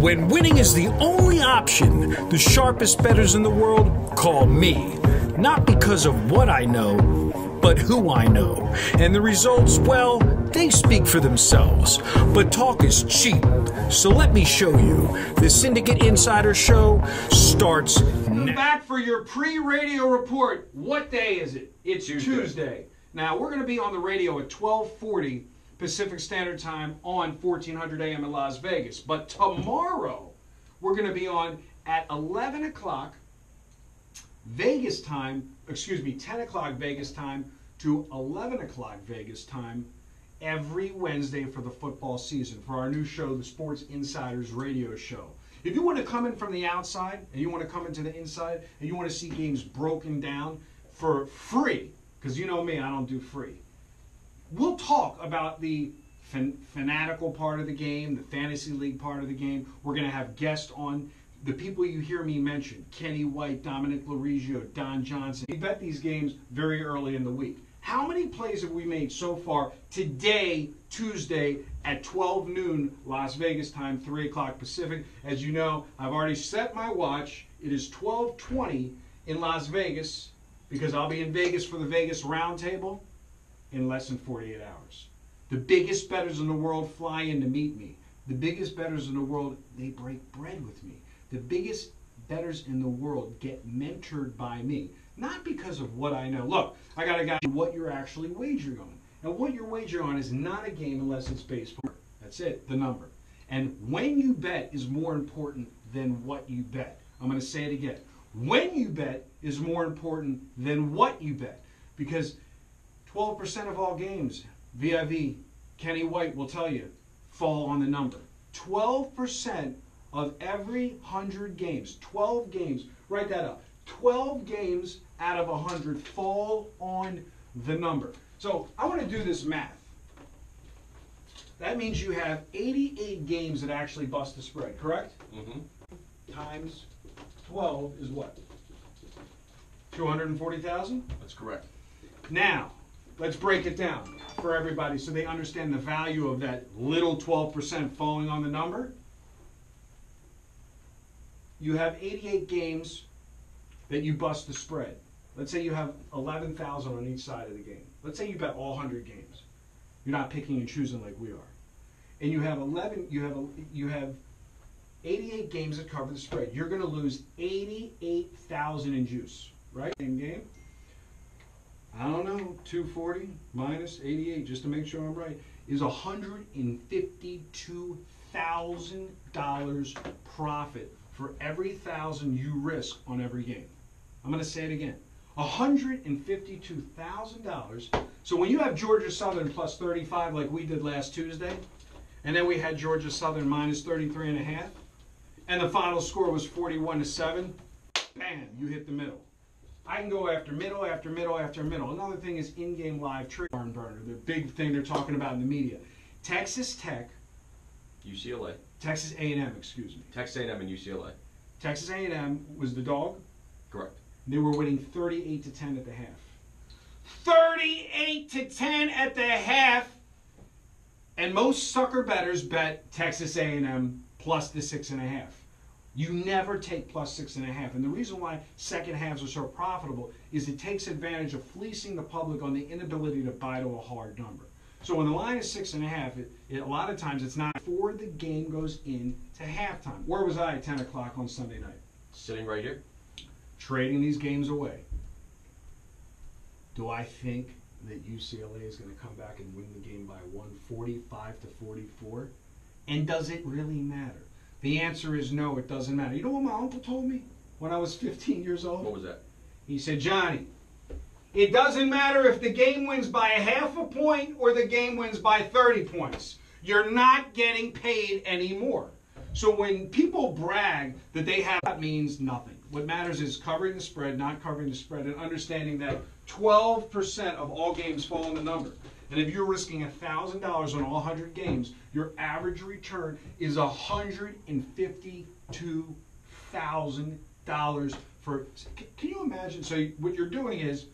When winning is the only option, the sharpest bettors in the world call me. Not because of what I know, but who I know. And the results, well, they speak for themselves. But talk is cheap. So let me show you. The Syndicate Insider Show starts now. Back for your pre-radio report. What day is it? It's Tuesday. Now, we're going to be on the radio at 12:40 Pacific Standard Time on 1400 AM in Las Vegas. But tomorrow, we're going to be on at 11 o'clock Vegas time, 10 o'clock Vegas time to 11 o'clock Vegas time every Wednesday for the football season for our new show, the Sports Insiders Radio Show. If you want to come in from the outside and you want to come into the inside and you want to see games broken down for free, because you know me, I don't do free. We'll talk about the fanatical part of the game, the fantasy league part of the game. We're going to have guests on. The people you hear me mention, Kenny White, Dominic Larigio, Don Johnson. We bet these games very early in the week. How many plays have we made so far today, Tuesday, at 12 noon, Las Vegas time, 3 o'clock Pacific? As you know, I've already set my watch. It is 12:20 in Las Vegas because I'll be in Vegas for the Vegas Roundtable in less than 48 hours. The biggest bettors in the world fly in to meet me. The biggest bettors in the world, they break bread with me. The biggest bettors in the world get mentored by me, not because of what I know. Look, I got to guide you what you're actually wagering on. And what you're wagering on is not a game unless it's baseball. That's it, the number. And when you bet is more important than what you bet. I'm going to say it again. When you bet is more important than what you bet. Because 12% of all games, VIV, Kenny White will tell you, fall on the number. 12% of every 100 games, 12 games, write that up, 12 games out of 100 fall on the number. So I want to do this math. That means you have 88 games that actually bust the spread, correct? Mm-hmm. Times 12 is what? 240,000? That's correct. Now, let's break it down for everybody so they understand the value of that little 12% falling on the number. You have 88 games that you bust the spread. Let's say you have 11,000 on each side of the game. Let's say you bet all 100 games. You're not picking and choosing like we are. And you have 88 games that cover the spread. You're going to lose 88,000 in juice, right? Same game. I don't know, 240 minus 88, just to make sure I'm right, is $152,000 profit for every 1,000 you risk on every game. I'm going to say it again. $152,000. So when you have Georgia Southern plus 35 like we did last Tuesday, and then we had Georgia Southern minus 33.5, and the final score was 41-7, bam, you hit the middle. I can go after middle, after middle, after middle. Another thing is in-game live trade barn burner, the big thing they're talking about in the media. Texas Tech, UCLA. Texas A&M, excuse me. Texas A&M and UCLA. Texas A&M was the dog. Correct. They were winning 38-10 at the half. 38-10 at the half. And most sucker bettors bet Texas A&M plus the 6.5. You never take plus 6.5. And the reason why second halves are so profitable is it takes advantage of fleecing the public on the inability to buy to a hard number. So when the line is 6.5, a lot of times it's not before the game goes into halftime. Where was I at 10 o'clock on Sunday night? Sitting right here. Trading these games away. Do I think that UCLA is going to come back and win the game by 145-44? And does it really matter? The answer is no, it doesn't matter. You know what my uncle told me when I was 15 years old? What was that? He said, Johnny, it doesn't matter if the game wins by a half a point or the game wins by 30 points. You're not getting paid anymore. So when people brag that they have, that means nothing. What matters is covering the spread, not covering the spread, and understanding that 12% of all games fall in the number. And if you're risking $1,000 on all 100 games, your average return is $152,000 for. Can you imagine? So what you're doing is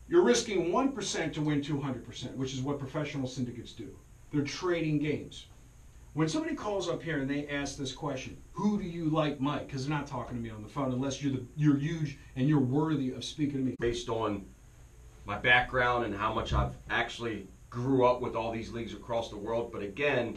you're risking 1% to win 200%, which is what professional syndicates do. They're trading games. When somebody calls up here and they ask this question, who do you like, Mike? Because they're not talking to me on the phone unless you're huge and you're worthy of speaking to me. Based on my background and how much I've actually grew up with all these leagues across the world. But again,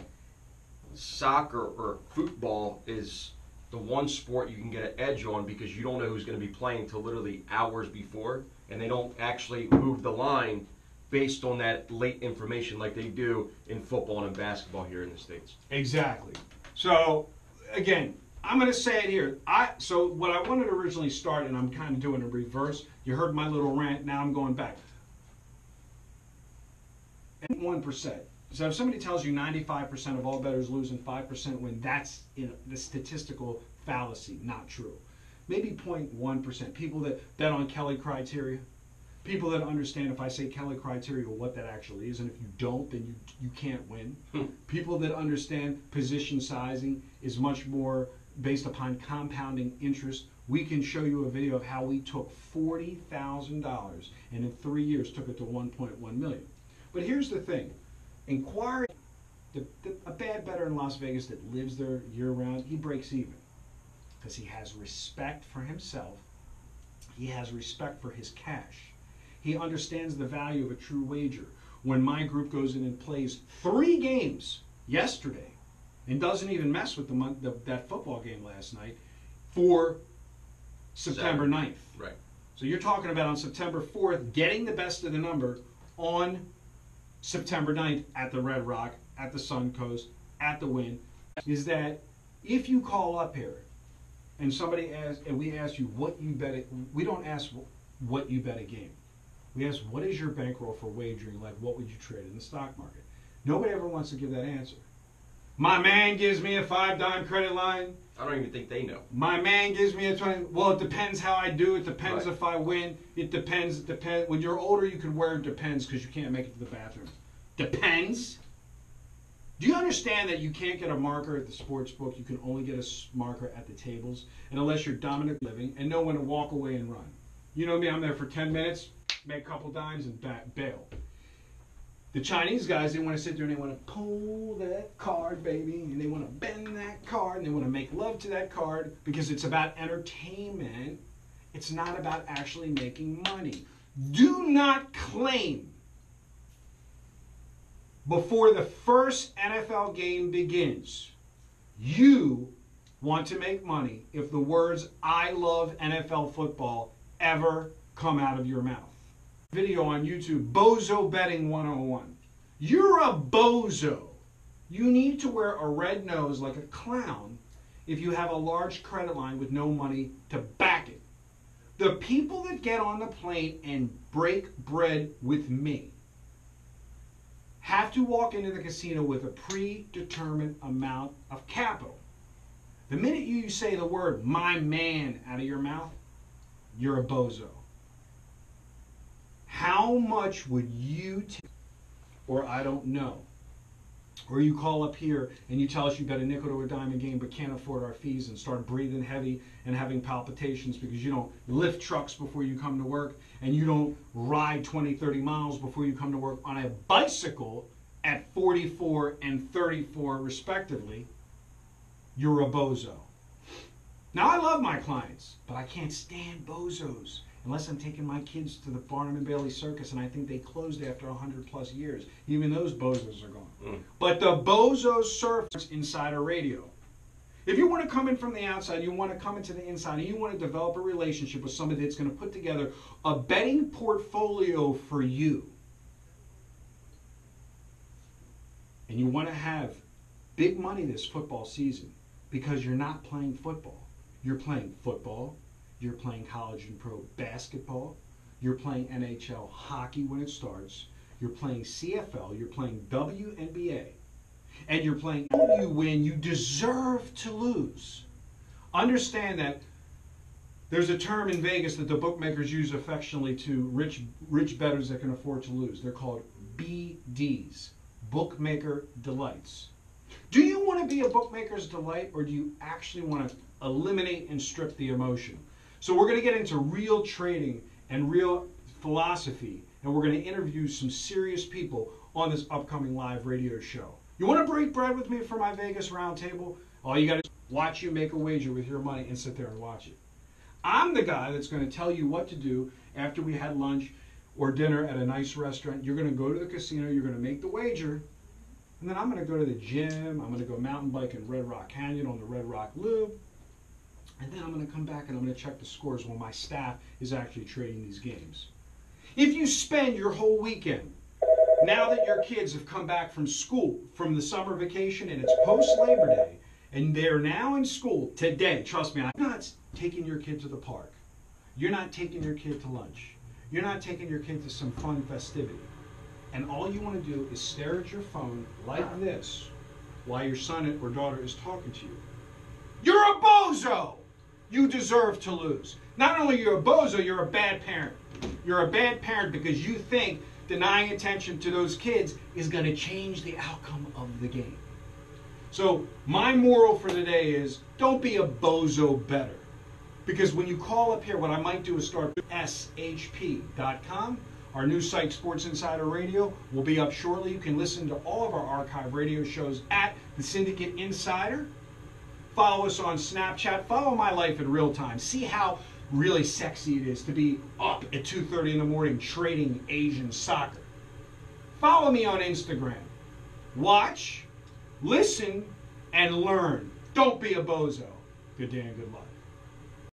soccer or football is the one sport you can get an edge on because you don't know who's going to be playing till literally hours before, and they don't actually move the line based on that late information like they do in football and in basketball here in the States. Exactly. So, again, I'm going to say it here. So what I wanted to originally start, and I'm kind of doing a reverse. You heard my little rant. Now I'm going back. 1%. So if somebody tells you 95% of all bettors lose and 5% win, that's the statistical fallacy, not true. Maybe 0.1%. People that bet on Kelly criteria, people that understand if I say Kelly criteria what that actually is, and if you don't, then you can't win. People that understand position sizing is much more based upon compounding interest. We can show you a video of how we took $40,000 and in 3 years took it to 1.1 million. But here's the thing. Inquiry, a bad bettor in Las Vegas that lives there year-round, he breaks even because he has respect for himself. He has respect for his cash. He understands the value of a true wager. When my group goes in and plays 3 games yesterday and doesn't even mess with that football game last night for September 9th. Right. So you're talking about on September 4th getting the best of the number on September 9th at the Red Rock, at the Suncoast, at the Wynn, is that if you call up here and somebody asks, and we ask you what you bet, we don't ask what you bet a game. We ask what is your bankroll for wagering, like what would you trade in the stock market? Nobody ever wants to give that answer. My man gives me a 5-dime credit line. I don't even think they know. My man gives me a 20. Well, it depends how I do. It depends Right. if I win. It depends. It depends. When you're older, you can wear depends because you can't make it to the bathroom. Depends. Do you understand that you can't get a marker at the sports book? You can only get a marker at the tables, and unless you're Dominic Living and know when to walk away and run. You know me. I'm there for 10 minutes, make a couple dimes, and bail. The Chinese guys, they want to sit there and they want to pull that card, baby, and they want to bend that card, and they want to make love to that card because it's about entertainment. It's not about actually making money. Do not claim before the first NFL game begins, you want to make money if the words "I love NFL football" ever come out of your mouth. Video on YouTube, Bozo Betting 101. You're a bozo. You need to wear a red nose like a clown if you have a large credit line with no money to back it. The people that get on the plane and break bread with me have to walk into the casino with a predetermined amount of capital. The minute you say the word "my man" out of your mouth, you're a bozo. How much would you take? Or I don't know. Or you call up here and you tell us you bet a nickel to a dime a game but can't afford our fees and start breathing heavy and having palpitations because you don't lift trucks before you come to work and you don't ride 20, 30 miles before you come to work on a bicycle at 44 and 34 respectively. You're a bozo. Now I love my clients, but I can't stand bozos. Unless I'm taking my kids to the Barnum and Bailey Circus and I think they closed after 100+ years. Even those bozos are gone. But the bozos surf Insider Radio. If you want to come in from the outside, you want to come into the inside, and you want to develop a relationship with somebody that's going to put together a betting portfolio for you, and you want to have big money this football season because you're not playing football. You're playing football. You're playing college and pro basketball. You're playing NHL hockey when it starts. You're playing CFL. You're playing WNBA. And you're playing, you win, you deserve to lose. Understand that there's a term in Vegas that the bookmakers use affectionately to rich bettors that can afford to lose. They're called BDs, Bookmaker Delights. Do you want to be a bookmaker's delight, or do you actually want to eliminate and strip the emotion? So we're going to get into real trading and real philosophy, and we're going to interview some serious people on this upcoming live radio show. You want to break bread with me for my Vegas roundtable? All you got to do is watch you make a wager with your money and sit there and watch it. I'm the guy that's going to tell you what to do after we had lunch or dinner at a nice restaurant. You're going to go to the casino, you're going to make the wager, and then I'm going to go to the gym, I'm going to go mountain bike in Red Rock Canyon on the Red Rock Loop, and then I'm going to come back and I'm going to check the scores while my staff is actually trading these games. If you spend your whole weekend, now that your kids have come back from school, from the summer vacation, and it's post-Labor Day, and they're now in school today, trust me, I'm not taking your kid to the park. You're not taking your kid to lunch. You're not taking your kid to some fun festivity. And all you want to do is stare at your phone like this while your son or daughter is talking to you. You're a bozo! You deserve to lose. Not only you're a bozo, you're a bad parent. You're a bad parent because you think denying attention to those kids is going to change the outcome of the game. So my moral for today is don't be a bozo better. Because when you call up here, what I might do is start shp.com. Our new site, Sports Insider Radio, will be up shortly. You can listen to all of our archive radio shows at the Syndicate Insider. Follow us on Snapchat. Follow my life in real time. See how really sexy it is to be up at 2:30 in the morning trading Asian soccer. Follow me on Instagram. Watch, listen, and learn. Don't be a bozo. Good day and good luck.